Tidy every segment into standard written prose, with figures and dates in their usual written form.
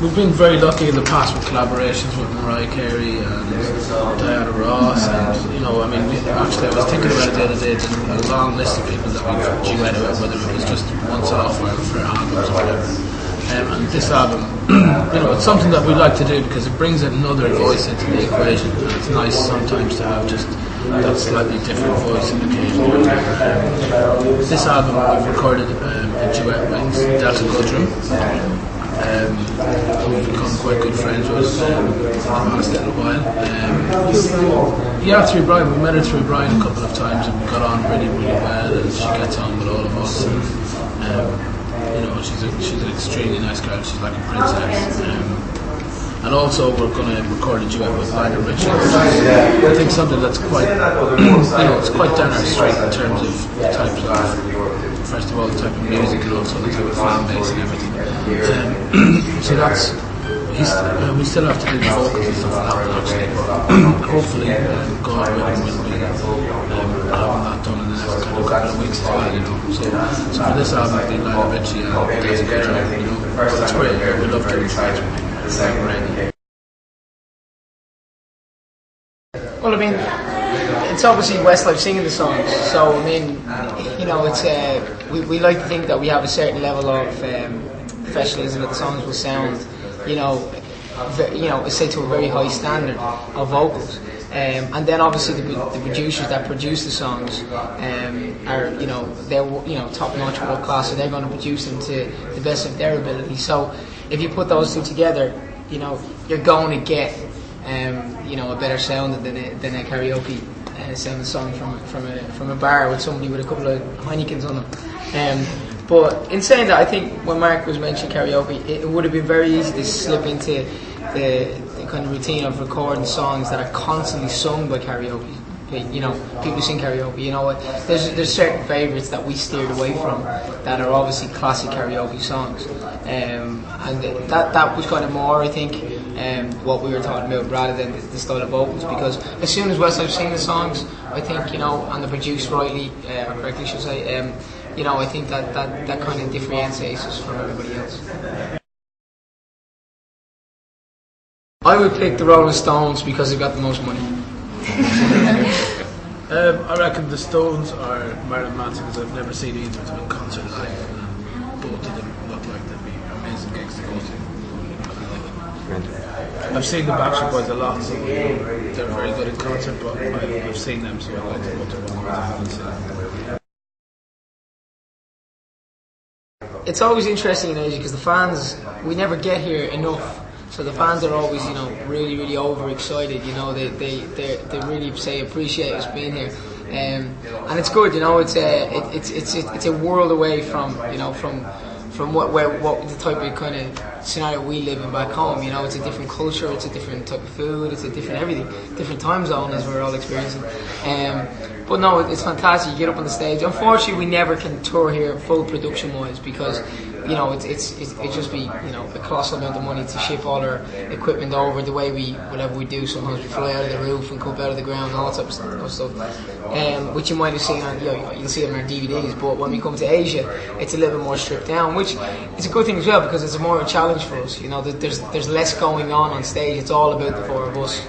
We've been very lucky in the past with collaborations with Mariah Carey and Diana Ross, and I was thinking about it the other day. There's a long list of people that we've duetted with, whether it was just once off or for albums or whatever. And this album, it's something that we like to do because it brings another voice into the equation, and it's nice sometimes to have just that slightly different voice in occasionally. This album we've recorded a duet with Delta Goodrum. We've become quite good friends with in the last little while. Through Brian. We met her through Brian a couple of times and we got on really, really well, and she gets on with all of us. She's an extremely nice girl. She's like a princess. And also we're going to record a duet with Lionel Richie. I think something that's quite, it's quite down our street in terms of the types of, first of all, the type of music and also the type of fan base and everything. So that's, we still have to do the vocals and stuff like that one actually, but hopefully God willing we'll be having that done in the next couple of weeks as well, So for this album it'll be Lionel Richie and does a good job, It's great, we love doing it. Well, it's obviously Westlife singing the songs, so it's we like to think that we have a certain level of professionalism, that the songs will sound, say to a very high standard of vocals. And then obviously the producers that produce the songs are they're top-notch, world class, so they're going to produce them to the best of their ability. So if you put those two together, you're going to get a better sound than a karaoke sounding song from a bar with somebody with a couple of Heinekens on them. But in saying that, I think when Mark was mentioning karaoke, it would have been very easy to slip into the kind of routine of recording songs that are constantly sung by karaoke. People who sing karaoke. There's certain favourites that we steered away from that are obviously classic karaoke songs, and that was kind of more, I think, what we were talking about rather than the style of vocals. Because as soon as Westlife sing the songs, I think and they're produced rightly or correctly, should say. I think that kind of differentiates us from everybody else. I would pick the Rolling Stones because they've got the most money. I reckon the Stones or Marilyn Manson, because I've never seen either of them in concert live, and both of them look like they'd be amazing gigs to go to. I've seen the Backstreet Boys a lot, so they're very good in concert, but I've seen them, so I'd like to go to one I haven't seen them. It's always interesting in Asia because the fans, we never get here enough. So the fans are always, really, really overexcited. They really appreciate us being here, and it's good. It's a world away from what the type of kind of scenario we live in back home. It's a different culture, it's a different type of food, it's a different everything, different time zone as we're all experiencing. But no, it's fantastic. You get up on the stage. Unfortunately, we never can tour here full production wise because it's just be a colossal amount of money to ship all our equipment over. The way whatever we do, sometimes we fly out of the roof and come out of the ground, all that type of stuff. Which you might have seen on you'll see it on our DVDs. But when we come to Asia, it's a little bit more stripped down, which is a good thing as well because it's more of a challenge for us. There's less going on stage. It's all about the four of us.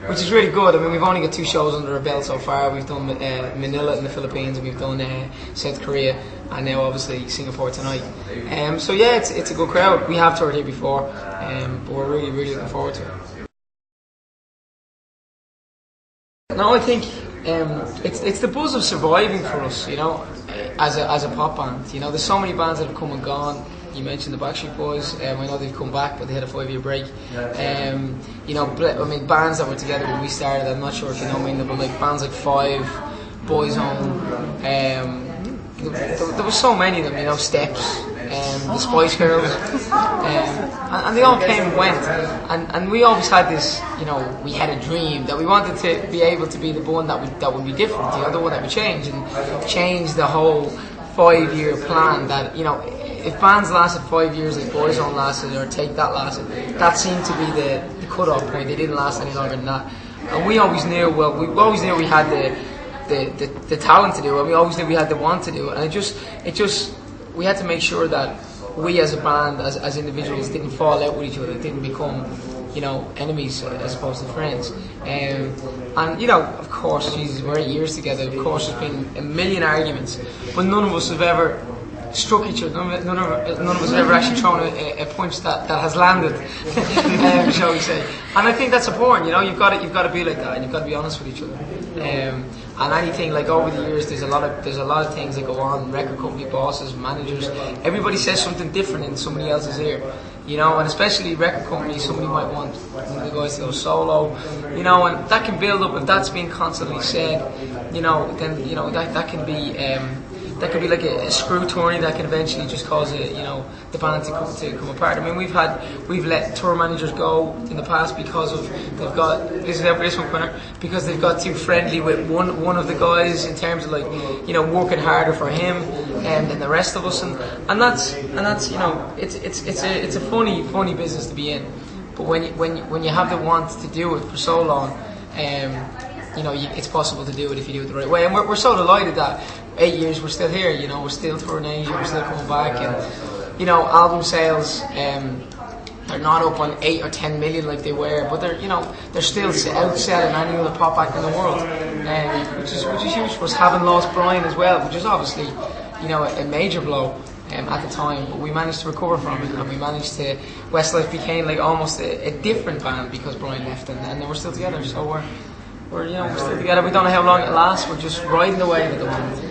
Which is really good. We've only got 2 shows under our belt so far. We've done Manila in the Philippines, and we've done South Korea, and now obviously Singapore tonight. So yeah, it's a good crowd. We have toured here before, but we're really, really looking forward to it. No, I think it's the buzz of surviving for us, as a pop band. There's so many bands that have come and gone. You mentioned the Backstreet Boys. I know they've come back, but they had a 5-year break. Bands that were together when we started. I'm not sure if you know them, but like bands like Five, Boyzone. There were so many of them. Steps, the Spice Girls, and they all came and went. And we always had this. We had a dream that we wanted to be able to be the one that would be different. The one that would change the whole 5-year plan. That if bands lasted 5 years like Boyzone lasted or Take That lasted, that seemed to be the cut-off point. They didn't last any longer than that. And we always knew, we had the talent to do it, and we always knew we had the want to do it. And it just we had to make sure that we as a band, as individuals, didn't fall out with each other, didn't become, enemies as opposed to friends. And of course, Jesus, we're 8 years together. Of course, there's been a million arguments, but none of us have ever struck each other. None of us have ever actually thrown a punch that has landed, shall we say? And I think that's important. You've got to be like that, and you've got to be honest with each other. And anything like over the years, there's a lot of things that go on. Record company bosses, managers, everybody says something different in somebody else's ear. And especially record companies, somebody might want one of the guys to go solo, and that can build up. If that's being constantly said, then that can be. That could be like a screw tourney that can eventually just cause the band to come apart. I mean, we've let tour managers go in the past because they've got because they've got too friendly with one of the guys in terms of working harder for him than the rest of us, and that's it's a funny business to be in. But when you have the want to do it for so long, it's possible to do it if you do it the right way. And we're so delighted that 8 years we're still here. We're still touring Asia, we're still coming back, and album sales they're not up on 8 or 10 million like they were, but they're still outselling any other pop act in the world, which is huge for us. Having lost Brian as well, which is obviously a major blow at the time, but we managed to recover from it, and we managed to. Westlife became like almost a different band because Brian left, and then we're still together. So we're still together. We don't know how long it lasts. We're just riding the wave at the moment.